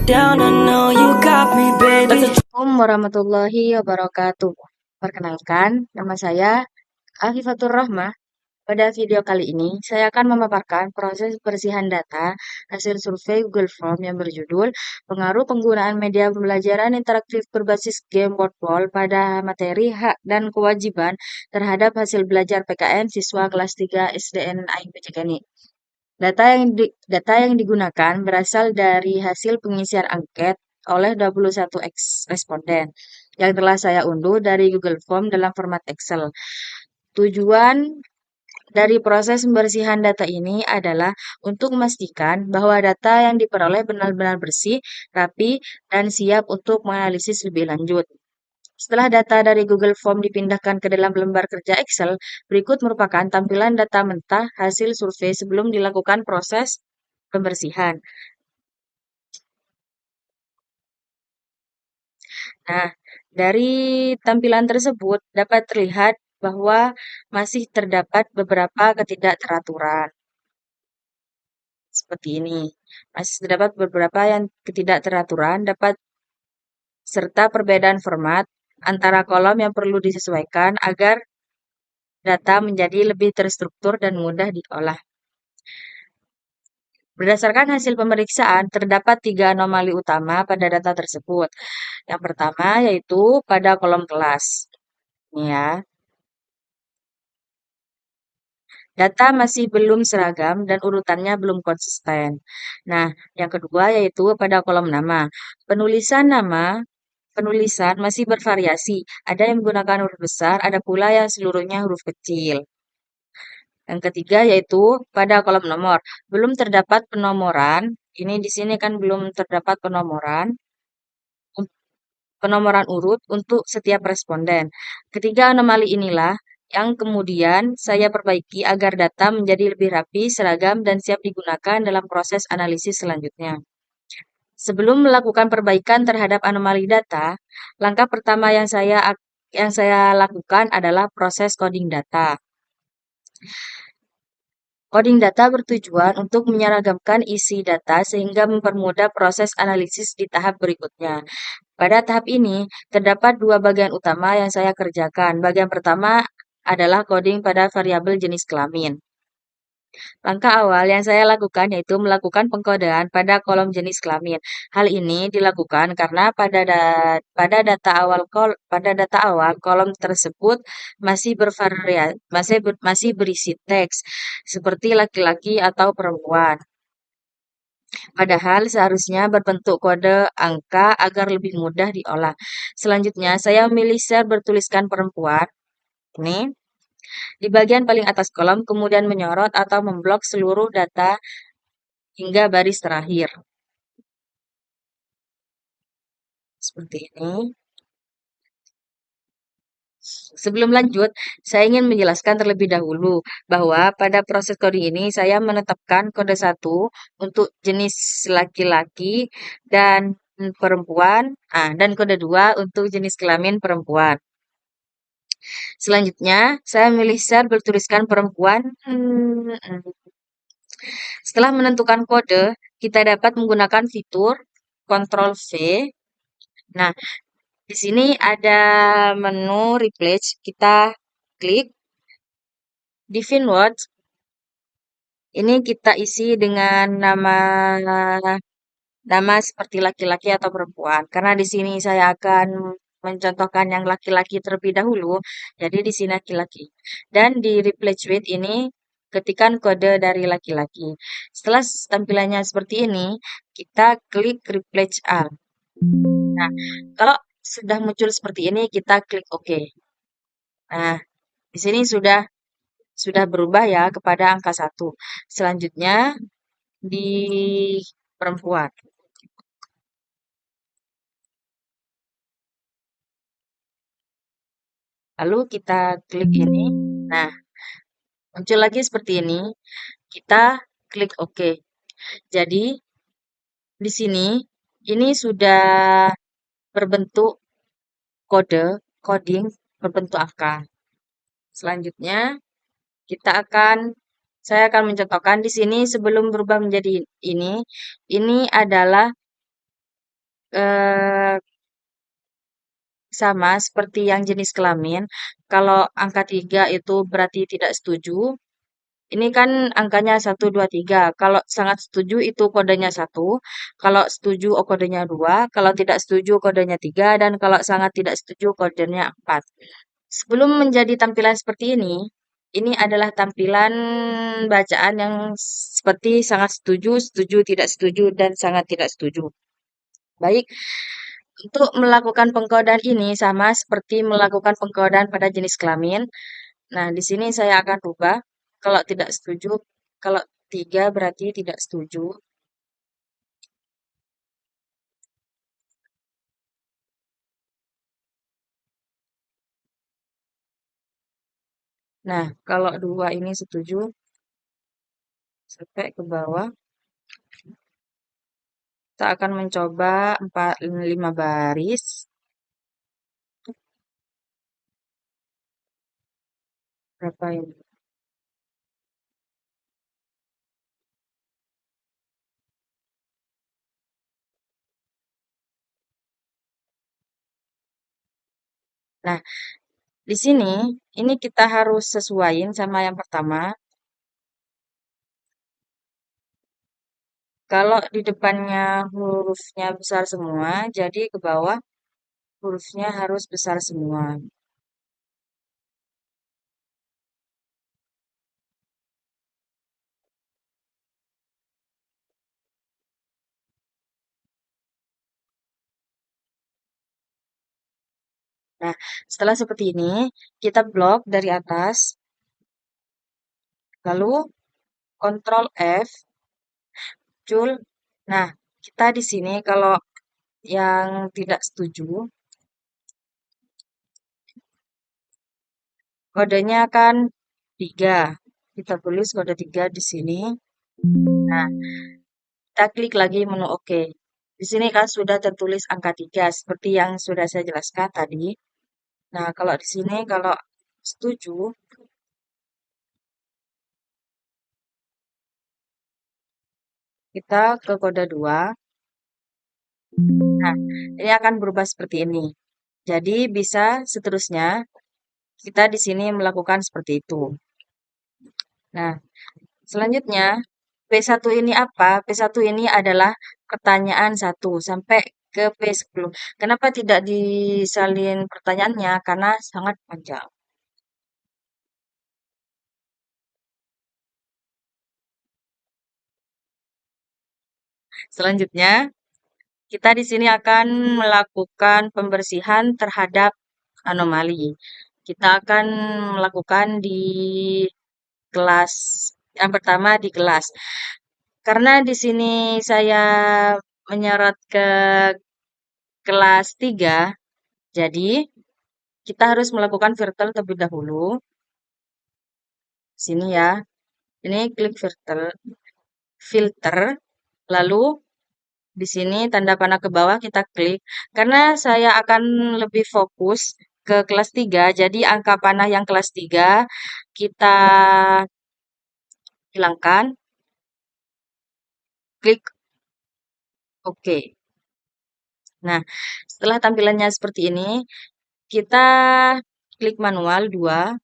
down, I know you got me, baby. Assalamualaikum warahmatullahi wabarakatuh. Perkenalkan, nama saya Afifatur Rahmah. Pada video kali ini, saya akan memaparkan proses persihan data hasil survei Google Form yang berjudul Pengaruh Penggunaan Media Pembelajaran Interaktif Berbasis Game Board Ball pada Materi Hak dan Kewajiban terhadap hasil belajar PKN siswa kelas 3 SDN AIP Cikeni. Data yang digunakan berasal dari hasil pengisian angket oleh 21 responden yang telah saya unduh dari Google Form dalam format Excel. Tujuan dari proses pembersihan data ini adalah untuk memastikan bahwa data yang diperoleh benar-benar bersih, rapi, dan siap untuk menganalisis lebih lanjut. Setelah data dari Google Form dipindahkan ke dalam lembar kerja Excel, berikut merupakan tampilan data mentah hasil survei sebelum dilakukan proses pembersihan. Nah, dari tampilan tersebut dapat terlihat bahwa masih terdapat beberapa ketidakteraturan. Seperti ini. Masih terdapat beberapa yang ketidakteraturan serta perbedaan format antara kolom yang perlu disesuaikan agar data menjadi lebih terstruktur dan mudah diolah. Berdasarkan hasil pemeriksaan, terdapat 3 anomali utama pada data tersebut. Yang pertama yaitu pada kolom kelas. Ini ya. Data masih belum seragam dan urutannya belum konsisten. Nah, yang kedua yaitu pada kolom nama. Penulisan masih bervariasi. Ada yang menggunakan huruf besar, ada pula yang seluruhnya huruf kecil. Yang ketiga yaitu pada kolom nomor. Belum terdapat penomoran. Ini di sini kan belum terdapat penomoran urut untuk setiap responden. Ketiga anomali inilah yang kemudian saya perbaiki agar data menjadi lebih rapi, seragam, dan siap digunakan dalam proses analisis selanjutnya. Sebelum melakukan perbaikan terhadap anomali data, langkah pertama yang saya lakukan adalah proses coding data. Coding data bertujuan untuk menyeragamkan isi data sehingga mempermudah proses analisis di tahap berikutnya. Pada tahap ini, terdapat dua bagian utama yang saya kerjakan. Bagian pertama adalah coding pada variabel jenis kelamin. Langkah awal yang saya lakukan yaitu melakukan pengkodean pada kolom jenis kelamin. Hal ini dilakukan karena pada data awal kolom tersebut masih berisi teks seperti laki-laki atau perempuan. Padahal seharusnya berbentuk kode angka agar lebih mudah diolah. Selanjutnya, saya memilih sel bertuliskan perempuan. Ini di bagian paling atas kolom, kemudian menyorot atau memblok seluruh data hingga baris terakhir. Seperti ini. Sebelum lanjut, saya ingin menjelaskan terlebih dahulu bahwa pada proses coding ini saya menetapkan kode 1 untuk jenis laki-laki dan perempuan, dan kode 2 untuk jenis kelamin perempuan. Selanjutnya, saya memilih sel bertuliskan perempuan. Setelah menentukan kode, kita dapat menggunakan fitur Ctrl V. Nah, di sini ada menu replace, kita klik define words. Ini kita isi dengan nama seperti laki-laki atau perempuan. Karena di sini saya akan mencontohkan yang laki-laki terlebih dahulu. Jadi di sini laki-laki. Dan di replace with ini ketikkan kode dari laki-laki. Setelah tampilannya seperti ini, kita klik replace all. Nah, kalau sudah muncul seperti ini, kita klik OK. Nah, di sini sudah berubah ya kepada angka 1. Selanjutnya di perempuan. Lalu kita klik ini. Nah, muncul lagi seperti ini. Kita klik OK. Jadi, di sini ini sudah berbentuk coding berbentuk angka. Selanjutnya, saya akan mencontohkan di sini sebelum berubah menjadi ini adalah eh, sama seperti yang jenis kelamin. Kalau angka 3 itu berarti tidak setuju. Ini kan angkanya 1, 2, 3. Kalau sangat setuju itu kodenya 1. Kalau setuju kodenya 2. Kalau tidak setuju kodenya 3. Dan kalau sangat tidak setuju kodenya 4. Sebelum menjadi tampilan seperti ini adalah tampilan bacaan yang seperti sangat setuju, setuju, tidak setuju, dan sangat tidak setuju. Baik, untuk melakukan pengkodan ini sama seperti melakukan pengkodan pada jenis kelamin. Nah, di sini saya akan rubah. Kalau tidak setuju, kalau 3 berarti tidak setuju. Nah, kalau 2 ini setuju, sampai ke bawah. Kita akan mencoba 5 baris. Berapa ini? Nah, di sini, ini kita harus sesuaiin sama yang pertama. Kalau di depannya hurufnya besar semua, jadi ke bawah hurufnya harus besar semua. Nah, setelah seperti ini, kita blok dari atas, lalu Ctrl F, muncul. Nah, kita di sini kalau yang tidak setuju, kodenya kan 3. Kita tulis kode 3 di sini. Nah, kita klik lagi menu OK. Di sini kan sudah tertulis angka 3 seperti yang sudah saya jelaskan tadi. Nah, kalau di sini kalau setuju, kita ke kode 2. Nah, ini akan berubah seperti ini. Jadi bisa seterusnya kita di sini melakukan seperti itu. Nah, selanjutnya P1 ini apa? P1 ini adalah pertanyaan 1 sampai ke P10. Kenapa tidak disalin pertanyaannya? Karena sangat panjang. Selanjutnya, kita di sini akan melakukan pembersihan terhadap anomali. Kita akan melakukan di kelas yang pertama di kelas. Karena di sini saya menyorot ke kelas 3, jadi kita harus melakukan filter terlebih dahulu. Sini ya. Ini klik filter, filter, lalu di sini tanda panah ke bawah kita klik. Karena saya akan lebih fokus ke kelas 3, jadi angka panah yang kelas 3 kita hilangkan, klik OK. Nah, setelah tampilannya seperti ini, kita klik manual 2,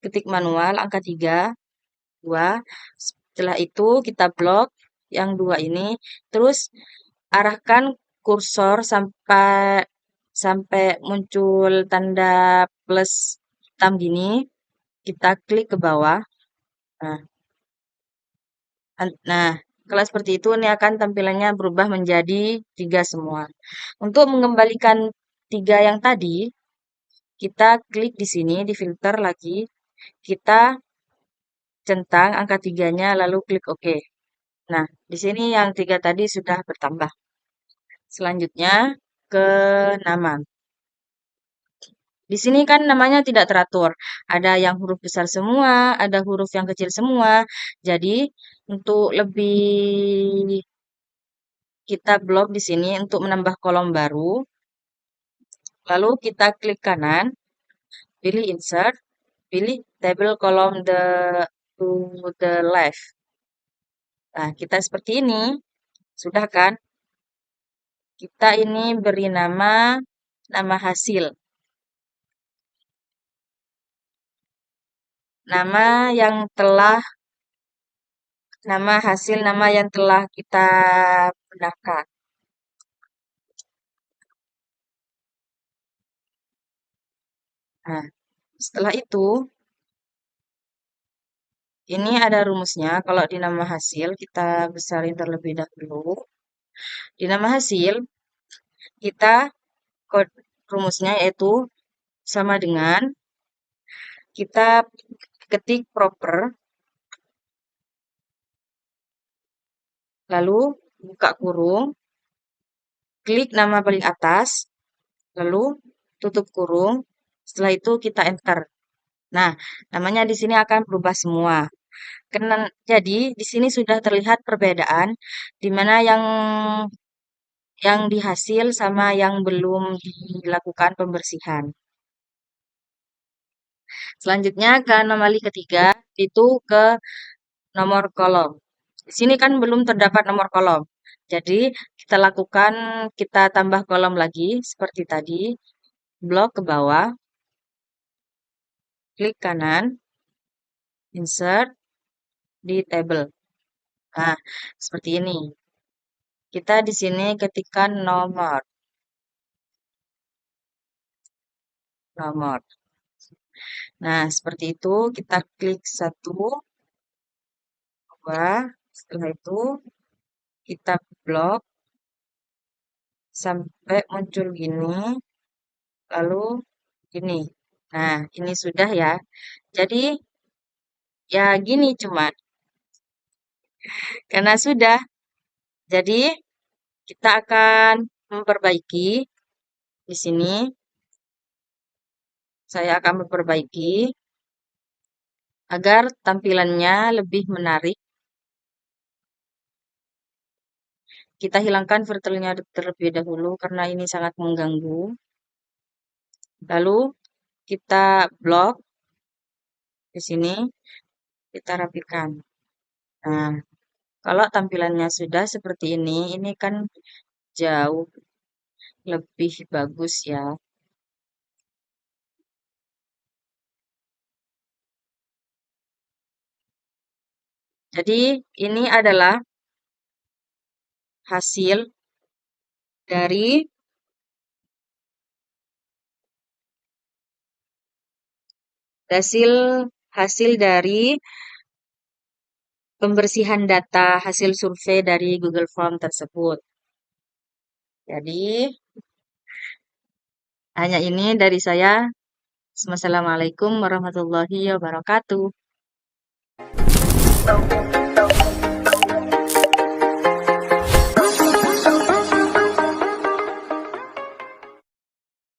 ketik manual angka 3, 2. Setelah itu kita blok yang 2 ini, terus arahkan kursor sampai sampai muncul tanda plus hitam gini, kita klik ke bawah. Nah, nah, kalau seperti itu ini akan tampilannya berubah menjadi 3 semua. Untuk mengembalikan 3 yang tadi, kita klik di sini di filter lagi, kita centang angka 3-nya lalu klik OK. Nah, di sini yang 3 tadi sudah bertambah. Selanjutnya ke nama. Di sini kan namanya tidak teratur. Ada yang huruf besar semua, ada huruf yang kecil semua. Jadi, untuk lebih kita blok di sini untuk menambah kolom baru. Lalu kita klik kanan, pilih insert, pilih table column to the left. Nah, kita seperti ini. Sudah kan? Kita ini beri nama hasil. Nama hasil, nama yang telah kita benarkan. Nah, setelah itu, ini ada rumusnya. Kalau di nama hasil, kita besarin terlebih dahulu. Di nama hasil, kita rumusnya yaitu sama dengan kita ketik proper, lalu buka kurung, klik nama paling atas, lalu tutup kurung. Setelah itu kita enter. Nah, namanya di sini akan berubah semua. Jadi di sini sudah terlihat perbedaan di mana yang dihasil sama yang belum dilakukan pembersihan. Selanjutnya ke anomali ketiga, itu ke nomor kolom. Di sini kan belum terdapat nomor kolom. Jadi kita tambah kolom lagi seperti tadi. Blok ke bawah, klik kanan, insert di table. Nah, seperti ini. Kita di sini ketikkan nomor. Nah, seperti itu kita klik 1, 2, setelah itu kita blok sampai muncul gini, lalu gini. Nah, ini sudah ya. Jadi, ya gini cuma. Karena sudah, jadi kita akan memperbaiki di sini. Saya akan memperbaiki agar tampilannya lebih menarik. Kita hilangkan filternya terlebih dahulu karena ini sangat mengganggu. Lalu kita blok di sini, kita rapikan. Nah, kalau tampilannya sudah seperti ini kan jauh lebih bagus ya. Jadi ini adalah hasil dari hasil hasil dari pembersihan data hasil survei dari Google Form tersebut. Jadi hanya ini dari saya. Wassalamualaikum warahmatullahi wabarakatuh.